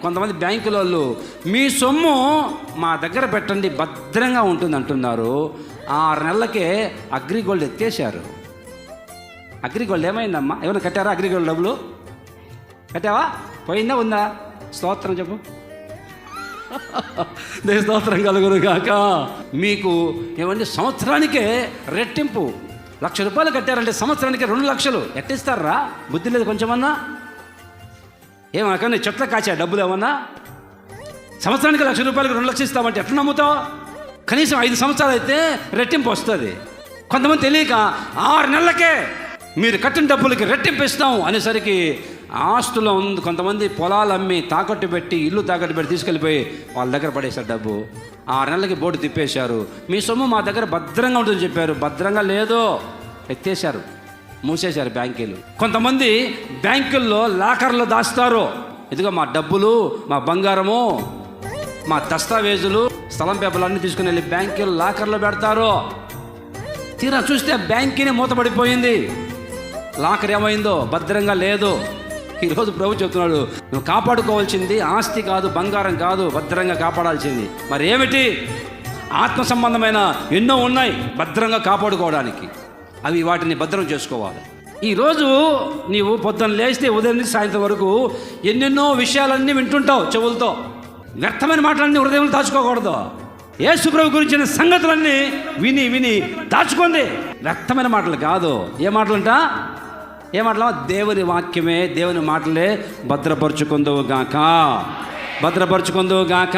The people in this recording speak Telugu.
కొంతమంది బ్యాంకుల వాళ్ళు మీ సొమ్ము మా దగ్గర పెట్టండి భద్రంగా ఉంటుంది అంటున్నారు. 6 నెలలకే అగ్రిగోల్డ్ ఎత్తేసారు. అగ్రిగోల్డ్ ఏమైందమ్మా? ఏమైనా కట్టారా? అగ్రిగోల్డ్ డబ్బులు కట్టావా? పోయిందా ఉందా? స్తోత్రం చెప్పు. దేని స్తోత్రం కలుగును గాక. మీకు ఏమంటే సంవత్సరానికే రెట్టింపు. 1,00,000 రూపాయలు కట్టారంటే సంవత్సరానికి 2 లక్షలు ఎట్టిస్తారా? బుద్ధి లేదు కొంచెమన్నా? ఏమన్నా చెట్ల కాచా డబ్బులు ఏమన్నా? సంవత్సరానికి 1,00,000 రూపాయలకు 2 లక్షలు ఇస్తామంటే ఎట్లా నమ్ముతావు? కనీసం 5 సంవత్సరాలు అయితే రెట్టింపు వస్తుంది. కొంతమంది తెలియక 6 నెలలకే మీరు కట్టిన డబ్బులకి రెట్టింపు ఇస్తాం అనేసరికి ఆస్తులో ఉంది. కొంతమంది పొలాలు అమ్మి తాకట్టు పెట్టి, ఇల్లు తాకట్టు పెట్టి తీసుకెళ్ళిపోయి వాళ్ళ దగ్గర పడేశారు డబ్బు. 6 నెలలకి బోర్డు తిప్పేశారు. మీ సొమ్ము మా దగ్గర భద్రంగా ఉంటుందని చెప్పారు. భద్రంగా లేదు, ఎత్తేశారు, మూసేశారు బ్యాంకులు. కొంతమంది బ్యాంకుల్లో లాకర్లో దాస్తారు. ఇదిగో మా డబ్బులు, మా బంగారము, మా దస్తావేజులు, స్థలం పేపర్లు అన్నీ తీసుకుని వెళ్ళి బ్యాంకులు లాకర్లో పెడతారు. తీరా చూస్తే బ్యాంకునే మూతపడిపోయింది. లాకర్ ఏమైందో భద్రంగా లేదు. ఈరోజు ప్రభు చెప్తున్నాడు, నువ్వు కాపాడుకోవాల్సింది ఆస్తి కాదు, బంగారం కాదు, భద్రంగా కాపాడాల్సింది మరి ఏమిటి? ఆత్మ సంబంధమైన ఎన్నో ఉన్నాయి భద్రంగా కాపాడుకోవడానికి. అవి వాటిని భద్రం చేసుకోవాలి. ఈరోజు నీవు పొద్దున్న లేస్తే ఉదయం నుంచి సాయంత్రం వరకు ఎన్నెన్నో విషయాలన్నీ వింటుంటావు చెవులతో. వ్యర్థమైన మాటలన్నీ హృదయంలో దాచుకోకూడదు. యేసు ప్రభు గురించిన సంగతులన్నీ విని విని దాచుకోండి. వ్యర్థమైన మాటలు కాదు. ఏ మాటలంట? ఏ మాటలు? దేవుని వాక్యమే, దేవుని మాటలే భద్రపరుచుకుందువు గాక, భద్రపరుచుకుందువు గాక.